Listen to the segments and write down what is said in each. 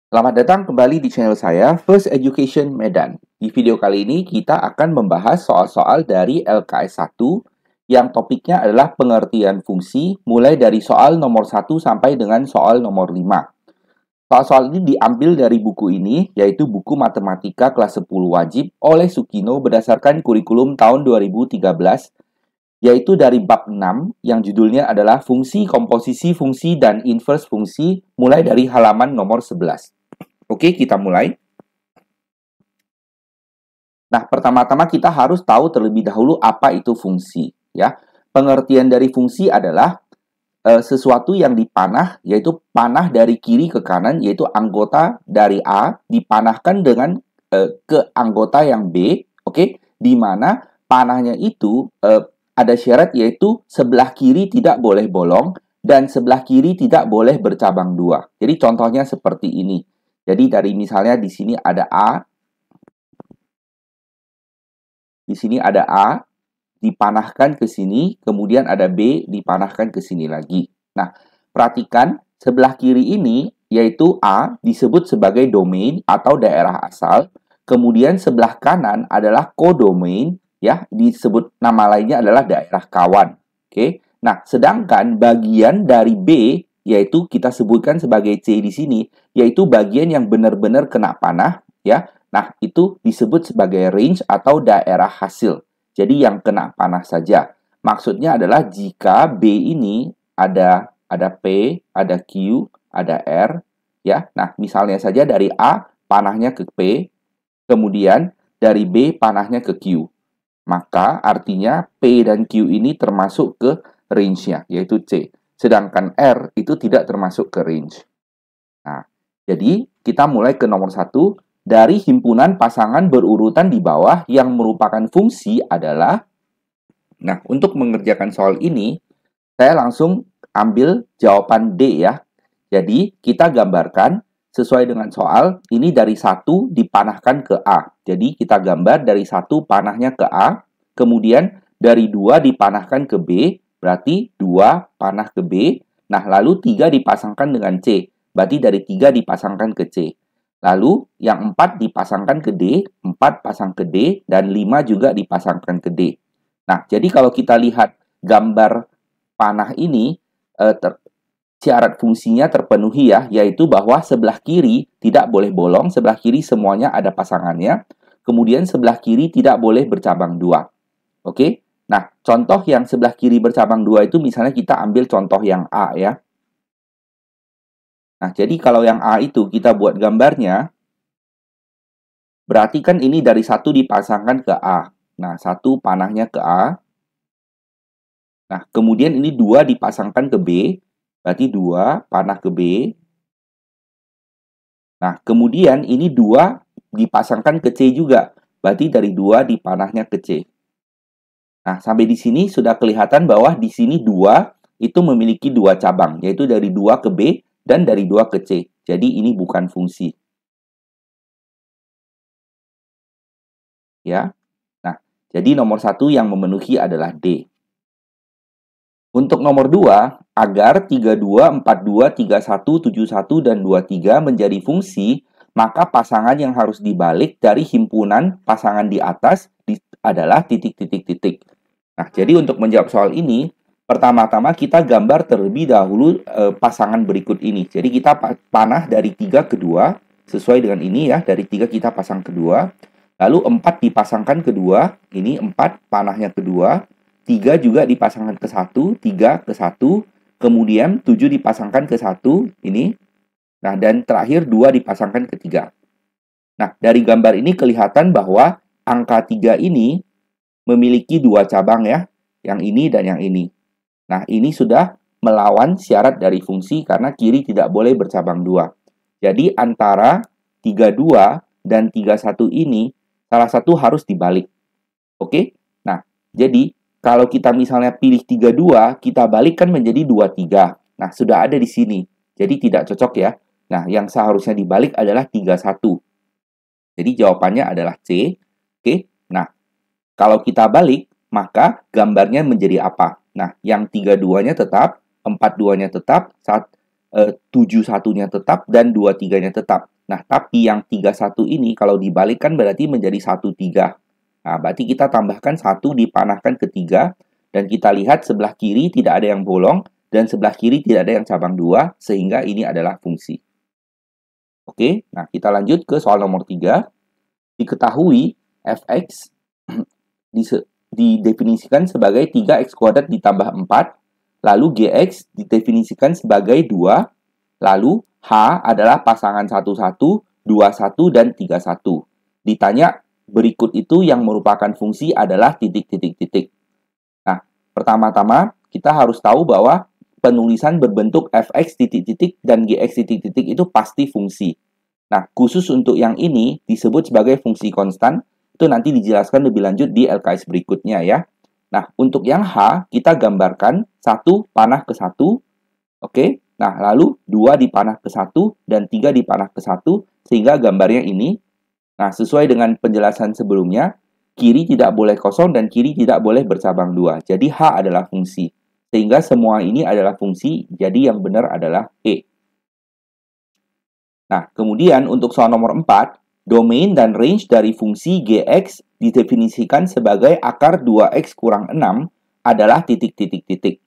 Selamat datang kembali di channel saya, First Education Medan. Di video kali ini kita akan membahas soal-soal dari LKS 1 yang topiknya adalah pengertian fungsi mulai dari soal nomor 1 sampai dengan soal nomor 5. Soal-soal ini diambil dari buku ini, yaitu buku Matematika kelas 10 wajib oleh Sukino berdasarkan kurikulum tahun 2013, yaitu dari bab 6 yang judulnya adalah fungsi, komposisi fungsi, dan inverse fungsi mulai dari halaman nomor 11. Oke, kita mulai. Nah, pertama-tama kita harus tahu terlebih dahulu apa itu fungsi, ya. Pengertian dari fungsi adalah sesuatu yang dipanah, yaitu panah dari kiri ke kanan, yaitu anggota dari A dipanahkan dengan ke anggota yang B, oke, di mana panahnya itu ada syarat yaitu sebelah kiri tidak boleh bolong dan sebelah kiri tidak boleh bercabang dua. Jadi contohnya seperti ini. Jadi dari misalnya di sini ada A, di sini ada A, dipanahkan ke sini, kemudian ada B, dipanahkan ke sini lagi. Nah, perhatikan sebelah kiri ini, yaitu A, disebut sebagai domain atau daerah asal. Kemudian sebelah kanan adalah kodomain, ya, disebut nama lainnya adalah daerah kawan. Oke. Nah, sedangkan bagian dari B, yaitu kita sebutkan sebagai C di sini, yaitu bagian yang benar-benar kena panah, ya. Nah, itu disebut sebagai range atau daerah hasil. Jadi yang kena panah saja. Maksudnya adalah jika B ini ada P, ada Q, ada R, ya. Nah, misalnya saja dari A panahnya ke P, kemudian dari B panahnya ke Q. Maka artinya P dan Q ini termasuk ke range-nya, yaitu C. Sedangkan R itu tidak termasuk ke range. Nah, jadi kita mulai ke nomor 1. Dari himpunan pasangan berurutan di bawah yang merupakan fungsi adalah. Nah, untuk mengerjakan soal ini, saya langsung ambil jawaban D ya. Jadi, kita gambarkan sesuai dengan soal, ini dari 1 dipanahkan ke A. Jadi, kita gambar dari 1 panahnya ke A, kemudian dari 2 dipanahkan ke B, berarti 2 panah ke B. Nah, lalu 3 dipasangkan dengan C, berarti dari 3 dipasangkan ke C. Lalu, yang 4 dipasangkan ke D, 4 pasang ke D, dan 5 juga dipasangkan ke D. Nah, jadi kalau kita lihat gambar panah ini, syarat fungsinya terpenuhi ya, yaitu bahwa sebelah kiri tidak boleh bolong, sebelah kiri semuanya ada pasangannya, kemudian sebelah kiri tidak boleh bercabang dua. Oke? Nah, contoh yang sebelah kiri bercabang dua itu misalnya kita ambil contoh yang A ya. Nah, jadi kalau yang A itu kita buat gambarnya, berarti kan ini dari 1 dipasangkan ke A. Nah, 1 panahnya ke A. Nah, kemudian ini 2 dipasangkan ke B. Berarti 2 panah ke B. Nah, kemudian ini 2 dipasangkan ke C juga. Berarti dari 2 dipanahnya ke C. Nah, sampai di sini sudah kelihatan bahwa di sini 2 itu memiliki 2 cabang, yaitu dari 2 ke B dan dari 2 ke C. Jadi ini bukan fungsi. Ya. Nah, jadi nomor 1 yang memenuhi adalah D. Untuk nomor 2, agar 32, 42, 31, 71, dan 23 menjadi fungsi, maka pasangan yang harus dibalik dari himpunan pasangan di atas adalah titik-titik-titik. Nah, jadi untuk menjawab soal ini, pertama-tama kita gambar terlebih dahulu pasangan berikut ini. Jadi kita panah dari 3 ke 2, sesuai dengan ini ya, dari 3 kita pasang ke 2. Lalu 4 dipasangkan ke 2, ini 4 panahnya ke 2. 3 juga dipasangkan ke 1, 3 ke 1, kemudian 7 dipasangkan ke 1, ini. Nah, dan terakhir 2 dipasangkan ke 3. Nah, dari gambar ini kelihatan bahwa angka 3 ini memiliki 2 cabang ya, yang ini dan yang ini. Nah, ini sudah melawan syarat dari fungsi karena kiri tidak boleh bercabang 2. Jadi, antara 32 dan 31 ini, salah satu harus dibalik. Oke? Nah, jadi kalau kita misalnya pilih 32, kita balikkan menjadi 23. Nah, sudah ada di sini. Jadi tidak cocok ya. Nah, yang seharusnya dibalik adalah 31. Jadi jawabannya adalah C. Oke. Nah, kalau kita balik, maka gambarnya menjadi apa? Nah, yang 32-nya tetap, 42-nya tetap, 71-nya tetap dan 23-nya tetap. Nah, tapi yang 31 ini kalau dibalikkan berarti menjadi 13. Nah, berarti kita tambahkan 1 dipanahkan ke 3, dan kita lihat sebelah kiri tidak ada yang bolong, dan sebelah kiri tidak ada yang cabang 2, sehingga ini adalah fungsi. Oke, nah kita lanjut ke soal nomor 3. Diketahui f(x) didefinisikan sebagai 3x kuadrat ditambah 4, lalu gx didefinisikan sebagai 2, lalu h adalah pasangan 11, 21, dan 31. Ditanya berikut itu yang merupakan fungsi adalah titik-titik-titik. Nah, pertama-tama kita harus tahu bahwa penulisan berbentuk fx titik-titik dan gx titik-titik itu pasti fungsi. Nah, khusus untuk yang ini disebut sebagai fungsi konstan. Itu nanti dijelaskan lebih lanjut di LKS berikutnya ya. Nah, untuk yang H, kita gambarkan 1 panah ke 1. Oke, nah lalu 2 dipanah ke 1 dan 3 dipanah ke 1, sehingga gambarnya ini. Nah, sesuai dengan penjelasan sebelumnya, kiri tidak boleh kosong dan kiri tidak boleh bercabang 2. Jadi H adalah fungsi. Sehingga semua ini adalah fungsi, jadi yang benar adalah E. Nah, kemudian untuk soal nomor 4, domain dan range dari fungsi gx didefinisikan sebagai akar 2x kurang 6 adalah titik-titik-titik.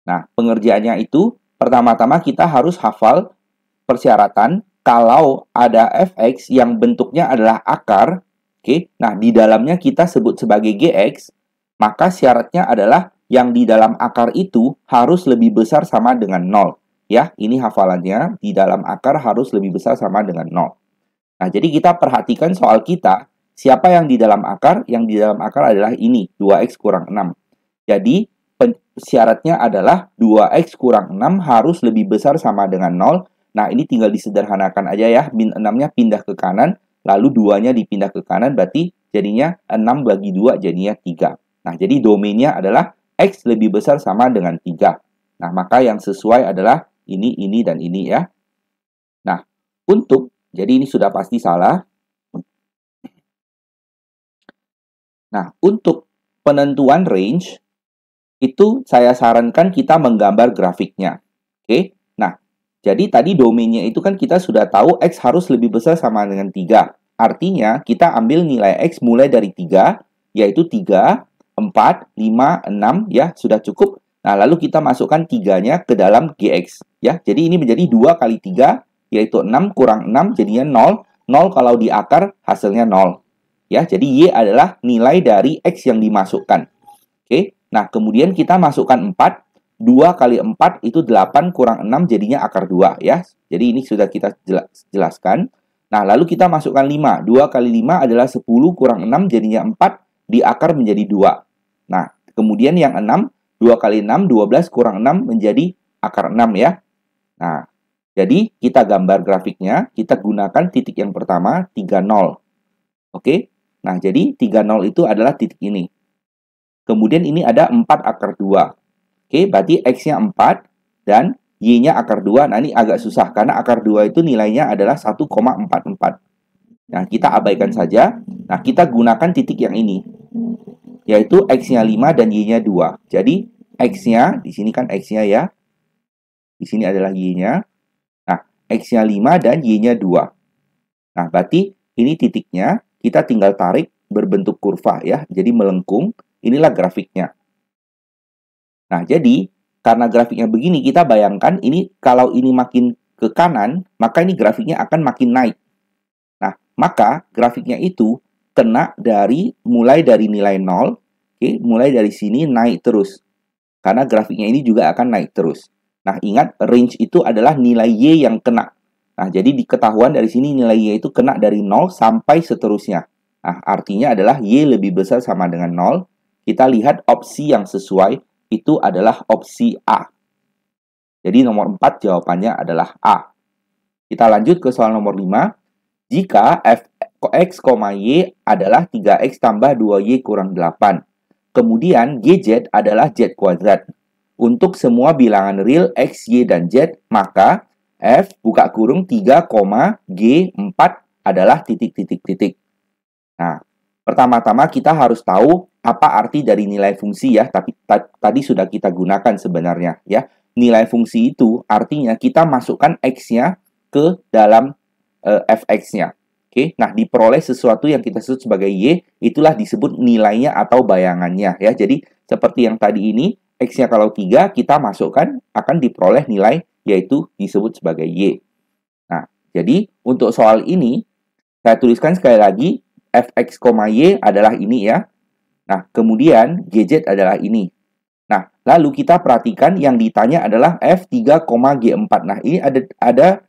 Nah, pengerjaannya itu, pertama-tama kita harus hafal persyaratan kalau ada fx yang bentuknya adalah akar, oke, nah di dalamnya kita sebut sebagai gx, maka syaratnya adalah yang di dalam akar itu harus lebih besar sama dengan 0. Ya, ini hafalannya, di dalam akar harus lebih besar sama dengan 0. Nah, jadi kita perhatikan soal kita, siapa yang di dalam akar? Yang di dalam akar adalah ini, 2x kurang 6. Jadi, syaratnya adalah 2x kurang 6 harus lebih besar sama dengan 0. Nah, ini tinggal disederhanakan aja ya, min 6-nya pindah ke kanan, lalu 2-nya dipindah ke kanan, berarti jadinya 6 bagi 2 jadinya 3. Nah, jadi domainnya adalah x lebih besar sama dengan 3. Nah, maka yang sesuai adalah ini, dan ini ya. Nah, jadi ini sudah pasti salah. Nah, untuk penentuan range, itu saya sarankan kita menggambar grafiknya. Oke? Nah, jadi tadi domainnya itu kan kita sudah tahu x harus lebih besar sama dengan 3. Artinya, kita ambil nilai x mulai dari 3, yaitu 3, 4, 5, 6, ya, sudah cukup. Nah, lalu kita masukkan 3-nya ke dalam gx. Ya, jadi ini menjadi 2 kali 3, yaitu 6 kurang 6, jadinya 0. 0 kalau di akar, hasilnya 0. Ya, jadi Y adalah nilai dari X yang dimasukkan. Oke, nah kemudian kita masukkan 4. 2 kali 4 itu 8 kurang 6, jadinya akar 2. Ya, jadi ini sudah kita jelaskan. Nah, lalu kita masukkan 5. 2 kali 5 adalah 10 kurang 6, jadinya 4. Di akar menjadi 2. Nah, kemudian yang 6. 2 kali 6, 12 kurang 6 menjadi akar 6 ya. Nah, jadi kita gambar grafiknya, kita gunakan titik yang pertama, 30. Oke, nah jadi 30 itu adalah titik ini. Kemudian ini ada 4 akar 2. Oke, berarti X-nya 4 dan Y-nya akar 2. Nah, ini agak susah karena akar 2 itu nilainya adalah 1,44. Nah, kita abaikan saja. Nah, kita gunakan titik yang ini, yaitu X-nya 5 dan Y-nya 2. Jadi, X-nya, di sini kan X-nya ya. Di sini adalah Y-nya. Nah, X-nya 5 dan Y-nya 2. Nah, berarti ini titiknya, kita tinggal tarik berbentuk kurva ya. Jadi melengkung, inilah grafiknya. Nah, jadi karena grafiknya begini, kita bayangkan ini kalau ini makin ke kanan, maka ini grafiknya akan makin naik. Nah, maka grafiknya itu kena mulai dari nilai 0, oke, mulai dari sini naik terus. Karena grafiknya ini juga akan naik terus. Nah, ingat range itu adalah nilai Y yang kena. Nah, jadi diketahuan dari sini nilai Y itu kena dari 0 sampai seterusnya. Nah, artinya adalah Y lebih besar sama dengan 0. Kita lihat opsi yang sesuai itu adalah opsi A. Jadi nomor 4 jawabannya adalah A. Kita lanjut ke soal nomor 5. Jika f(x, y) adalah 3x tambah 2y kurang 8. Kemudian GZ adalah Z kuadrat. Untuk semua bilangan real X, Y, dan Z, maka F buka kurung 3, G 4 adalah titik-titik-titik. Nah, pertama-tama kita harus tahu apa arti dari nilai fungsi ya, tapi tadi sudah kita gunakan sebenarnya ya. nilai fungsi itu, artinya kita masukkan X-nya ke dalam fx-nya. Oke, nah diperoleh sesuatu yang kita sebut sebagai Y, itulah disebut nilainya atau bayangannya ya. Jadi seperti yang tadi ini, X-nya kalau 3, kita masukkan akan diperoleh nilai yaitu disebut sebagai Y. Nah, jadi untuk soal ini, saya tuliskan sekali lagi, fx, y adalah ini ya. Nah, kemudian GZ adalah ini. Nah, lalu kita perhatikan yang ditanya adalah F3, G4. Nah, ini ada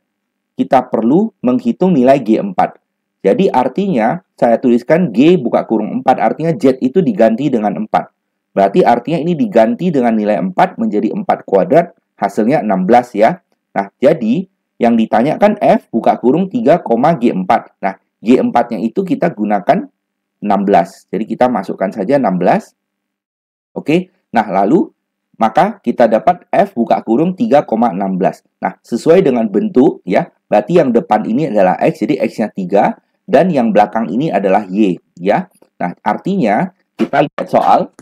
kita perlu menghitung nilai G4. Jadi artinya saya tuliskan G buka kurung 4, artinya Z itu diganti dengan 4. Berarti artinya ini diganti dengan nilai 4 menjadi 4 kuadrat, hasilnya 16 ya. Nah, jadi yang ditanyakan F buka kurung 3, G4. Nah, G4-nya itu kita gunakan 16. Jadi kita masukkan saja 16. Oke. Nah, lalu maka kita dapat F buka kurung 3,16. Nah, sesuai dengan bentuk ya, berarti yang depan ini adalah X, jadi X-nya 3, dan yang belakang ini adalah Y ya. Nah, artinya kita lihat soal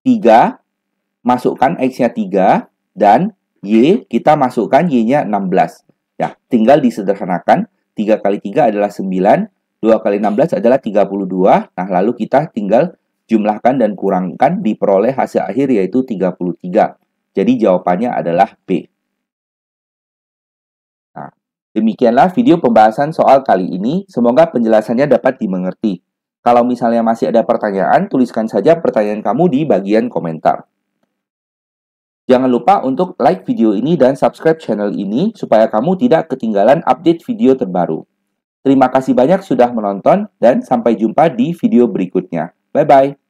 3, masukkan X-nya 3, dan Y, kita masukkan Y-nya 16. Ya, tinggal disederhanakan, 3 kali 3 adalah 9, 2 kali 16 adalah 32. Nah, lalu kita tinggal jumlahkan dan kurangkan, diperoleh hasil akhir yaitu 33. Jadi jawabannya adalah B. Nah, demikianlah video pembahasan soal kali ini. Semoga penjelasannya dapat dimengerti. Kalau misalnya masih ada pertanyaan, tuliskan saja pertanyaan kamu di bagian komentar. Jangan lupa untuk like video ini dan subscribe channel ini supaya kamu tidak ketinggalan update video terbaru. Terima kasih banyak sudah menonton dan sampai jumpa di video berikutnya. Bye-bye.